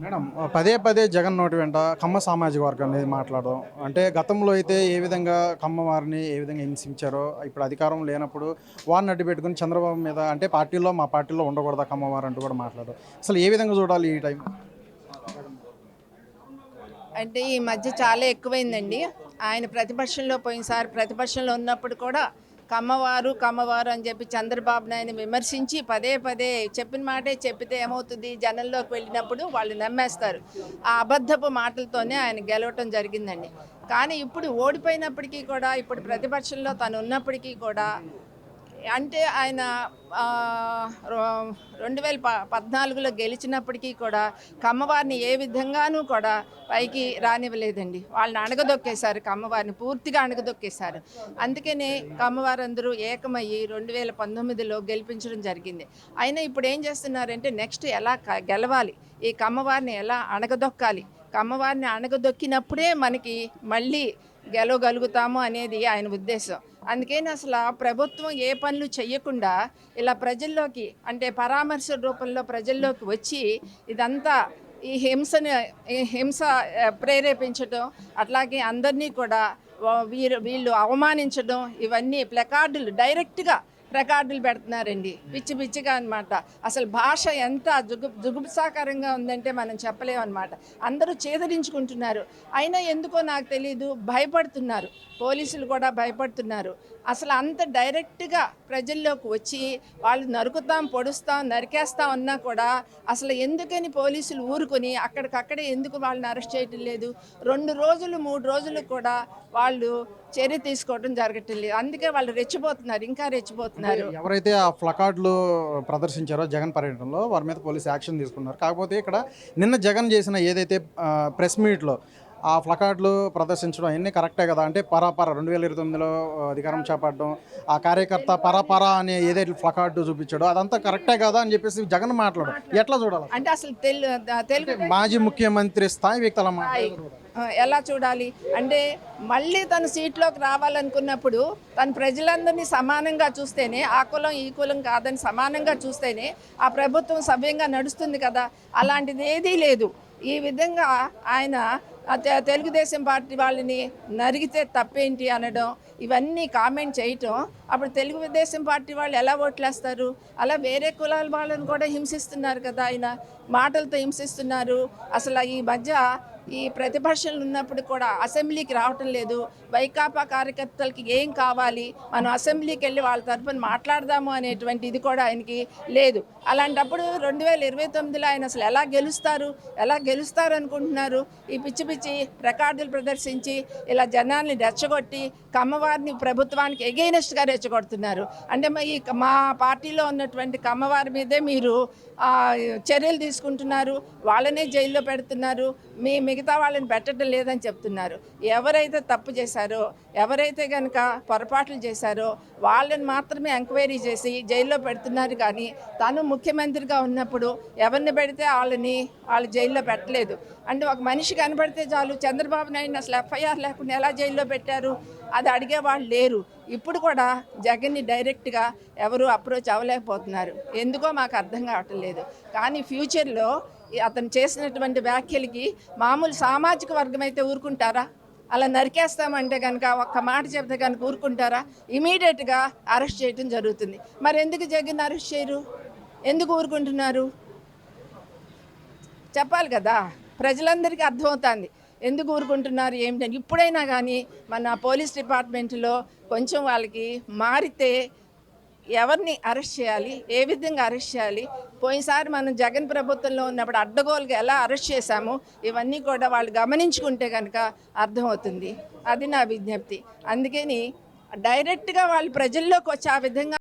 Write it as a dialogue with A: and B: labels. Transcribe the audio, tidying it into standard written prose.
A: Madam పదే పదే జగన్ నోటి వెంట కమ్మ సామాజిక వర్గం అనేది మాట్లాడడం అంటే గతంలో అయితే ఏ విధంగా కమ్మ వారిని ఏ విధంగా హింసించారో ఇప్పుడు అధికారం లేనప్పుడు వారిని అడ్డు పెట్టుకుని చంద్రబాబు మీద అంటే పార్టీలో మా పార్టీలో ఉండకూడదా కమ్మవారు అంటూ కూడా మాట్లాడడం అసలు ఏ విధంగా చూడాలి ఈ టైం.
B: అంటే ఈ మధ్య చాలా ఎక్కువైందండి. ఆయన ప్రతిపక్షంలో పోయినసారి ప్రతిపక్షంలో ఉన్నప్పుడు కూడా కమ్మవారు కమ్మవారు అని చెప్పి చంద్రబాబు నాయుడిని విమర్శించి పదే పదే చెప్పిన మాటే చెప్పితే ఏమవుతుంది, జనంలోకి వెళ్ళినప్పుడు వాళ్ళు నమ్మేస్తారు. ఆ అబద్ధపు మాటలతోనే ఆయన గెలవటం జరిగిందండి. కానీ ఇప్పుడు ఓడిపోయినప్పటికీ కూడా, ఇప్పుడు ప్రతిపక్షంలో తను ఉన్నప్పటికీ కూడా, అంటే ఆయన 2014లో గెలిచినప్పటికీ కూడా కమ్మవారిని ఏ విధంగానూ కూడా పైకి రానివ్వలేదండి. వాళ్ళని అణగదొక్కేశారు, కమ్మవారిని పూర్తిగా అణగదొక్కేశారు. అందుకనే కమ్మవారందరూ ఏకమయ్యి 2019లో గెలిపించడం జరిగింది. అయినా ఇప్పుడు ఏం చేస్తున్నారంటే నెక్స్ట్ ఎలా గెలవాలి, ఈ కమ్మవారిని ఎలా అణగదొక్కాలి, కమ్మవారిని అణగదొక్కినప్పుడే మనకి మళ్ళీ గెలవగలుగుతాము అనేది ఆయన ఉద్దేశం. అందుకని అసలు ప్రభుత్వం ఏ పనులు చేయకుండా ఇలా ప్రజల్లోకి, అంటే పరామర్శ రూపంలో ప్రజల్లోకి వచ్చి ఇదంతా ఈ హింస ప్రేరేపించడం, అట్లాగే అందరినీ కూడా వీళ్ళు అవమానించడం, ఇవన్నీ ప్లకార్డులు డైరెక్ట్గా ప్లకార్డులు పెడుతున్నారండి, పిచ్చి పిచ్చిగా అనమాట. అసలు భాష ఎంత జుగుప్సాకరంగా ఉందంటే మనం చెప్పలేమన్నమాట. అందరూ చేదరించుకుంటున్నారు. అయినా ఎందుకో నాకు తెలీదు, భయపడుతున్నారు. పోలీసులు కూడా భయపడుతున్నారు. అసలు అంత డైరెక్ట్గా ప్రజల్లోకి వచ్చి వాళ్ళు నరుకుతాం, పొడుస్తాం, నరికేస్తాం అన్నా కూడా అసలు ఎందుకని పోలీసులు ఊరుకొని అక్కడికక్కడే ఎందుకు వాళ్ళని అరెస్ట్ చేయటం లేదు? 2 రోజులు 3 రోజులు కూడా వాళ్ళు చర్య తీసుకోవడం జరగటం లేదు. అందుకే వాళ్ళు రెచ్చిపోతున్నారు, ఇంకా రెచ్చిపోతున్నారు.
A: ఎవరైతే ఆ ప్లకార్డులు ప్రదర్శించారో జగన్ పర్యటనలో వారి మీద పోలీసు యాక్షన్ తీసుకున్నారు. కాకపోతే ఇక్కడ నిన్న జగన్ చేసిన ఏదైతే ప్రెస్ మీట్లో ఆ ప్లకార్డులు ప్రదర్శించడం అవన్నీ కరెక్టే కదా, అంటే పరాపర 2029లో అధికారం చేపట్టడం, ఆ కార్యకర్త పరాపర అనే ఏదైతే ప్లకార్డు చూపించాడో అదంతా కరెక్టే కదా అని చెప్పేసి జగన్ మాట్లాడడం ఎట్లా చూడాలి?
B: అంటే అసలు తెలుగు
A: మాజీ ముఖ్యమంత్రి స్థాయి వ్యక్తుల
B: ఎలా చూడాలి అంటే, మళ్ళీ తను సీట్లోకి రావాలనుకున్నప్పుడు తను ప్రజలందరినీ సమానంగా చూస్తేనే, ఆ కులం ఈ కులం కాదని సమానంగా చూస్తేనే ఆ ప్రభుత్వం సవ్యంగా నడుస్తుంది కదా. అలాంటిది ఏదీ లేదు. ఈ విధంగా ఆయన తెలుగుదేశం పార్టీ వాళ్ళని నరిగితే తప్పేంటి అనడం, ఇవన్నీ కామెంట్ చేయటం, అప్పుడు తెలుగుదేశం పార్టీ వాళ్ళు ఎలా ఓట్లేస్తారు? అలా వేరే కులాల వాళ్ళని కూడా హింసిస్తున్నారు కదా, ఆయన మాటలతో హింసిస్తున్నారు. అసలు ఈ మధ్య ఈ ప్రతిపక్షాలు ఉన్నప్పుడు కూడా అసెంబ్లీకి రావటం లేదు. వైకాపా కార్యకర్తలకి ఏం కావాలి, మనం అసెంబ్లీకి వెళ్ళి వాళ్ళ తరఫున మాట్లాడదాము అనేటువంటి ఇది కూడా ఆయనకి లేదు. అలాంటప్పుడు 2029లో ఆయన అసలు ఎలా గెలుస్తారు అనుకుంటున్నారు? ఈ పిచ్చి పిచ్చి రికార్డులు ప్రదర్శించి ఇలా జనాల్ని రెచ్చగొట్టి కమ్మవారిని ప్రభుత్వానికి ఎగెయినెస్ట్గా రెచ్చగొడుతున్నారు. అంటే మా పార్టీలో ఉన్నటువంటి కమ్మవారి మీదే మీరు చర్యలు తీసుకుంటున్నారు, వాళ్ళనే జైల్లో పెడుతున్నారు, మిగతా వాళ్ళని పెట్టడం లేదని చెప్తున్నారు. ఎవరైతే తప్పు చేశారో, ఎవరైతే కనుక పొరపాట్లు చేశారో వాళ్ళని మాత్రమే ఎంక్వైరీ చేసి జైల్లో పెడుతున్నారు. కానీ తను ముఖ్యమంత్రిగా ఉన్నప్పుడు ఎవరిని పెడితే వాళ్ళు జైల్లో పెట్టలేదు. అంటే ఒక మనిషి కనబడితే చాలు, చంద్రబాబు నాయుడు అసలు ఎఫ్ఐఆర్ లేకుండా ఎలా జైల్లో పెట్టారు? అది అడిగేవాళ్ళు లేరు. ఇప్పుడు కూడా జగన్ని డైరెక్ట్గా ఎవరు అప్రోచ్ అవ్వలేకపోతున్నారు. ఎందుకో మాకు అర్థం కావటం లేదు. కానీ ఫ్యూచర్లో అతను చేసినటువంటి వ్యాఖ్యలకి మామూలు సామాజిక వర్గం అయితే ఊరుకుంటారా? అలా నరికేస్తామంటే కనుక, ఒక్క మాట చెప్తే కనుక ఊరుకుంటారా? ఇమీడియట్గా అరెస్ట్ చేయడం జరుగుతుంది. మరి ఎందుకు జగన్ అరెస్ట్ చేయరు? ఎందుకు ఊరుకుంటున్నారు? చెప్పాలి కదా, ప్రజలందరికీ అర్థమవుతుంది ఎందుకు ఊరుకుంటున్నారు ఏమిటని. ఇప్పుడైనా కానీ మన పోలీస్ డిపార్ట్మెంట్లో కొంచెం వాళ్ళకి మారితే ఎవరిని అరెస్ట్ చేయాలి, ఏ విధంగా అరెస్ట్ చేయాలి, పోయినసారి మనం జగన్ ప్రభుత్వంలో ఉన్నప్పుడు అడ్డగోలుగా ఎలా అరెస్ట్ చేశామో ఇవన్నీ కూడా వాళ్ళు గమనించుకుంటే కనుక అర్థమవుతుంది. అది నా విజ్ఞప్తి. అందుకని డైరెక్ట్గా వాళ్ళు ప్రజల్లోకి వచ్చి ఆ విధంగా